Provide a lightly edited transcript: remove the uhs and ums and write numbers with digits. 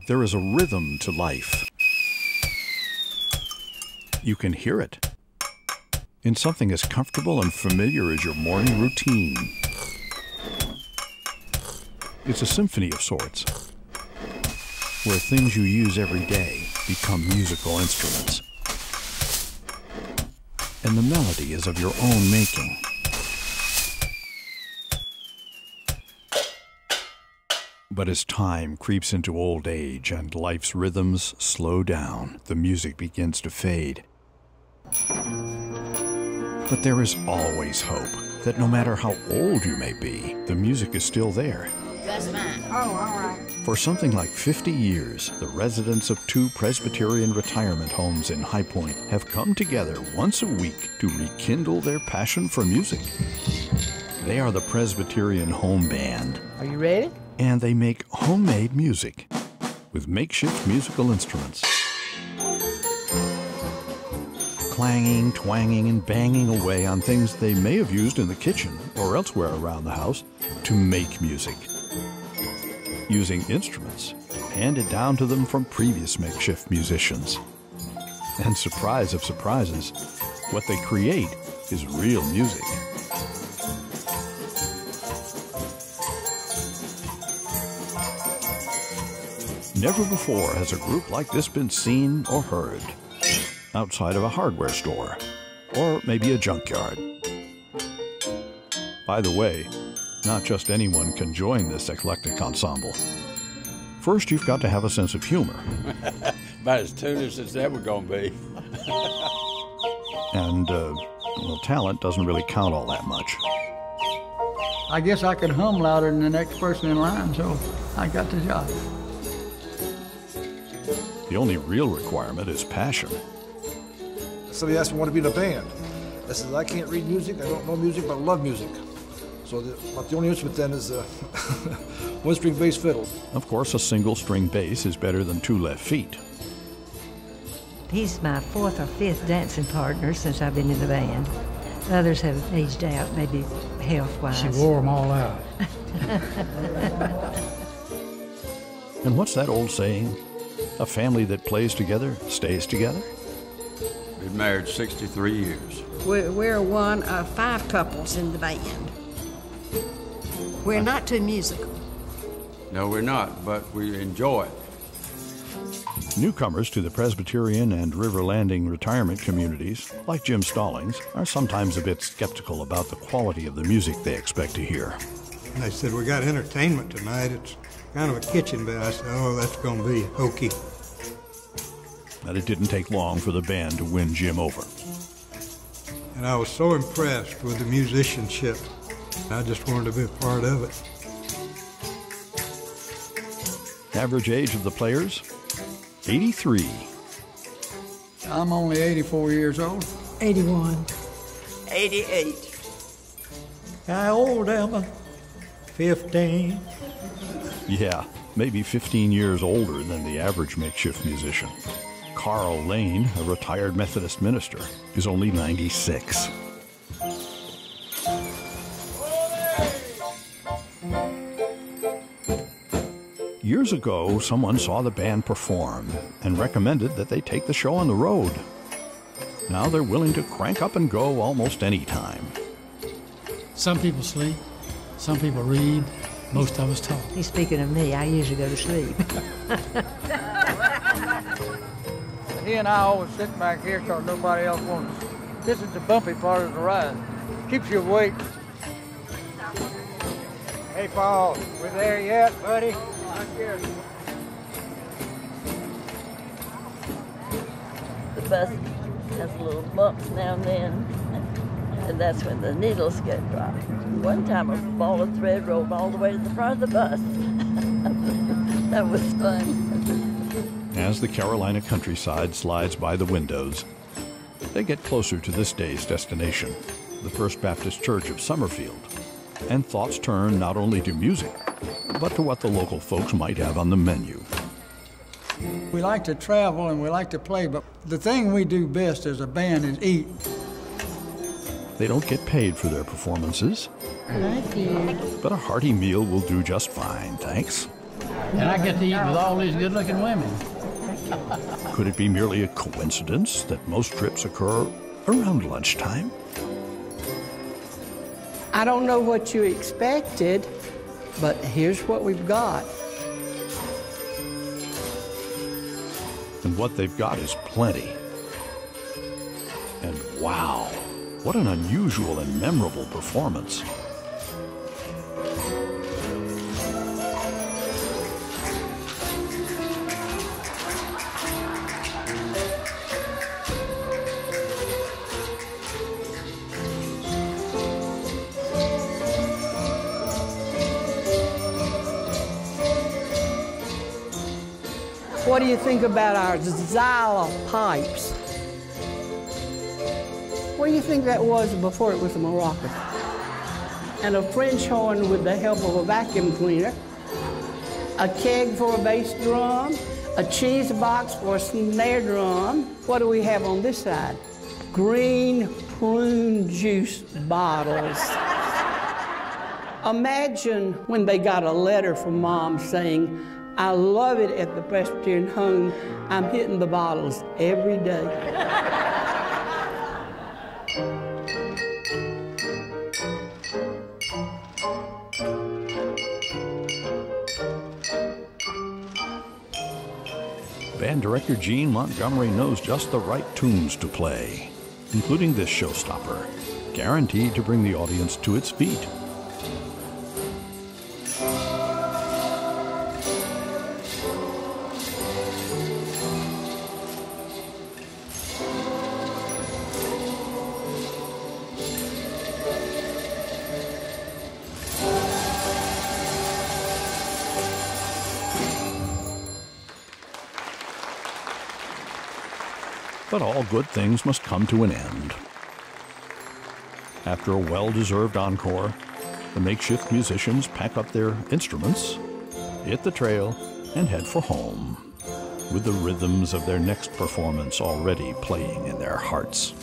There is a rhythm to life. You can hear it in something as comfortable and familiar as your morning routine. It's a symphony of sorts, where things you use every day become musical instruments. And the melody is of your own making. But as time creeps into old age and life's rhythms slow down, the music begins to fade. But there is always hope that no matter how old you may be, the music is still there. That's mine. Oh, all right. For something like 50 years, the residents of 2 Presbyterian retirement homes in High Point have come together once a week to rekindle their passion for music. They are the Presbyterian Home Band. Are you ready? And they make homemade music with makeshift musical instruments. Clanging, twanging, and banging away on things they may have used in the kitchen or elsewhere around the house to make music. Using instruments handed down to them from previous makeshift musicians. And surprise of surprises, what they create is real music. Never before has a group like this been seen or heard outside of a hardware store, or maybe a junkyard. By the way, not just anyone can join this eclectic ensemble. First, you've got to have a sense of humor. About as tuneless as it's ever gonna be. And, well, talent doesn't really count all that much. I guess I could hum louder than the next person in line, so I got the job. The only real requirement is passion. Somebody asked me, want to be in a band. I said, I can't read music, I don't know music, but I love music. So the only instrument then is a one-string bass fiddle. Of course, a single-string bass is better than 2 left feet. He's my 4th or 5th dancing partner since I've been in the band. The others have aged out, maybe health-wise. She wore them all out. And what's that old saying? A family that plays together stays together? Been married 63 years. We're one of 5 couples in the band. We're not too musical. No, we're not, but we enjoy it. Newcomers to the Presbyterian and River Landing retirement communities, like Jim Stallings, are sometimes a bit skeptical about the quality of the music they expect to hear. They said, we got entertainment tonight. It's kind of a kitchen band. I said, oh, that's going to be hokey. But it didn't take long for the band to win Jim over. And I was so impressed with the musicianship. I just wanted to be a part of it. Average age of the players? 83. I'm only 84 years old. 81. 88. How old am I? 15. Yeah, maybe 15 years older than the average makeshift musician. Carl Lane, a retired Methodist minister, is only 96. Years ago, someone saw the band perform and recommended that they take the show on the road. Now they're willing to crank up and go almost any time. Some people sleep, some people read, most of us talk. He's speaking of me. I usually go to sleep. He and I always sit back here because nobody else wants us. This is the bumpy part of the ride. Keeps you awake. Hey, Paul, we there yet, buddy? Not yet. The bus has little bumps now and then, and that's when the needles get dry. One time a ball of thread rolled all the way to the front of the bus. That was fun. As the Carolina countryside slides by the windows, they get closer to this day's destination, the First Baptist Church of Summerfield. And thoughts turn not only to music, but to what the local folks might have on the menu. We like to travel and we like to play, but the thing we do best as a band is eat. They don't get paid for their performances, Thank you. but a hearty meal will do just fine, thanks. And I get to eat with all these good-looking women. Could it be merely a coincidence that most trips occur around lunchtime? I don't know what you expected, but here's what we've got. And what they've got is plenty. And wow, what an unusual and memorable performance. What do you think about our xylo pipes? What do you think that was before it was a maraca? And a French horn with the help of a vacuum cleaner, a keg for a bass drum, a cheese box for a snare drum. What do we have on this side? Green prune juice bottles. Imagine when they got a letter from Mom saying, I love it at the Presbyterian home. I'm hitting the bottles every day. Band director Gene Montgomery knows just the right tunes to play, including this showstopper, guaranteed to bring the audience to its feet. But all good things must come to an end. After a well-deserved encore, the Makeshift musicians pack up their instruments, hit the trail, and head for home, with the rhythms of their next performance already playing in their hearts.